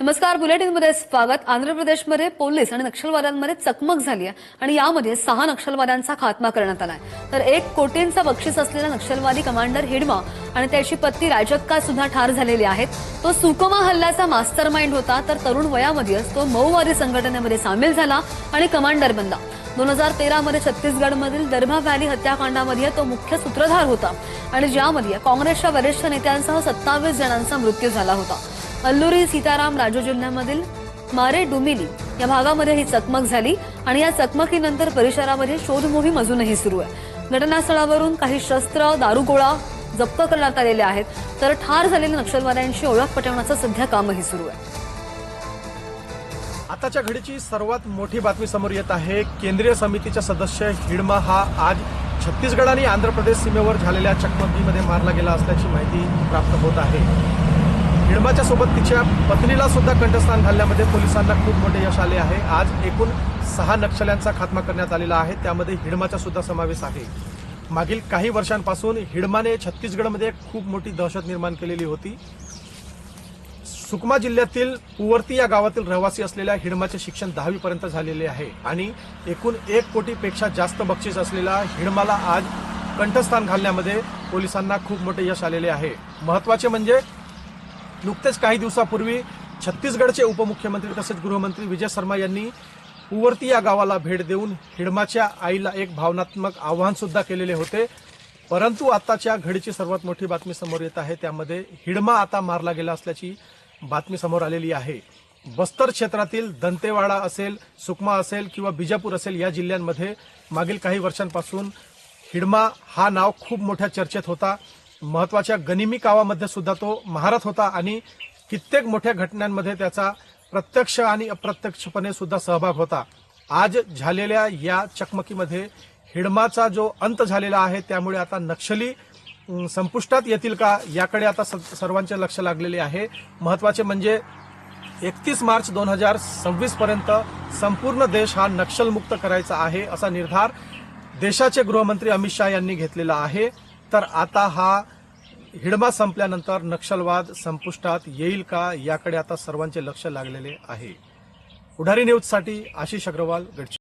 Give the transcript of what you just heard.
नमस्कार, बुलेटिनमध्ये स्वागत। आंध्र प्रदेशमध्ये पोलीस आणि नक्षलवाद्यांमध्ये चकमक झाली आहे आणि यामध्ये 6 नक्षलवाद्यांचा खात्मा करण्यात आलाय। तर 1 कोटींचा बक्षीस असलेला नक्षलवादी कमांडर हिडमा आणि त्याची पत्नी राजक्का सुद्धा ठार झालेले आहेत। तो सुकमा हल्ल्याचा मास्टरमाइंड होता, तर तरुण वयामध्येच तो मऊवादी संघटनेमध्ये सामील झाला आणि कमांडर बनला। 2013 मध्ये छत्तीसगडमधील दरभा व्हॅली हत्याकांडामध्ये तो मुख्य सूत्रधार होता आणि ज्यामध्ये काँग्रेसच्या वरिष्ठ नेत्यांसह 27 जणांचा मृत्यू झाला होता। अल्लुरी सीताराम राजू जिल्ह्यामधील मारे डुमिली या भागामध्ये ही चकमक झाली आणि या चकमकीनंतर परिसरामध्ये शोध मोहीम अजूनही सुरू आहे। घटनास्थळावरून काही शस्त्र, दारुगोळा जप्त करण्यात आलेले आहेत, तर ठार झालेल्या नक्षलवाद्यांची ओळख पटवण्याचं सध्या कामही सुरू आहे। आताच्या घडीची सर्वात मोठी बातमी समोर येत आहे। केंद्रीय समितीचा सदस्य हिडमा हा आज छत्तीसगड आणि आंध्र प्रदेश सीमेवर झालेल्या चकमकीमध्ये मारला गेला असल्याची माहिती प्राप्त होत आहे। हिडमाच्या सोबत तिच्या पत्नीला सुद्धा कंठस्नान घालण्यामध्ये पोलिसांना खूप मोठे यश आले आहे। आज एकूण 6 नक्षल्यांचा खात्मा करण्यात आलेला आहे, त्यामध्ये हिडमाचा सुद्धा समावेश आहे। मागील काही वर्षांपासून हिडमाने छत्तीसगडमध्ये खूप मोठी दहशत निर्माण केलेली होती। सुकमा जिल्ह्यातील पुवर्ती या गावातील रहिवासी असलेल्या हिडमाचे शिक्षण 10वी पर्यंत झालेले आहे आणि एकूण 1 कोटीपेक्षा जास्त बक्षीस असलेला हिडमाला आज कंठस्थान घालण्यामध्ये पोलिसांना खूप मोठे यश आलेले आहे। महत्त्वाचे म्हणजे नुकतेच काही दिवसापूर्वी छत्तीसगडचे उपमुख्यमंत्री तसेच गृहमंत्री विजय शर्मा यांनी पुवर्ती या गावाला भेट देऊन हिडमाच्या आईला एक भावनात्मक आव्हान सुद्धा केलेले होते। परंतु आताच्या घडीची सर्वात मोठी बातमी समोर येत आहे, त्यामध्ये हिडमा आता मारला गेला असल्याची बातमी समोर आलेली आहे। बस्तर क्षेत्रातील दंतेवाडा असेल, सुकमा असेल किंवा बिजापूर असेल या जिल्ह्यांमध्ये मागील काही वर्षांपासून हिडमा हा नाव खूप मोठ्या चर्चेत होता। महत्त्वाच्या गनिमी कावामध्ये सुद्धा तो महारथ होता आणि कित्येक मोठ्या घटनांमध्ये त्याचा प्रत्यक्ष आणि अप्रत्यक्षपणे सुद्धा सहभाग होता। आज झालेल्या या चकमकीमध्ये हिडमाचा जो अंत झालेला आहे, त्यामुळे आता नक्षली संपुष्टात येतील का याकडे आता सर्वांचे लक्ष लागलेले आहे। महत्त्वाचे म्हणजे 31 मार्च 2026 पर्यंत संपूर्ण देश हा नक्षलमुक्त करायचा आहे असा निर्धार देशाचे गृहमंत्री अमित शाह यांनी घेतलेला आहे। तर आता हा हिडमा संपल्यानंतर नक्षलवाद संपुष्टात येईल का याकडे आता सर्वांचे लक्ष लागलेले आहे। पुढारी न्यूजसाठी आशिष अग्रवाल, गडचिरोली।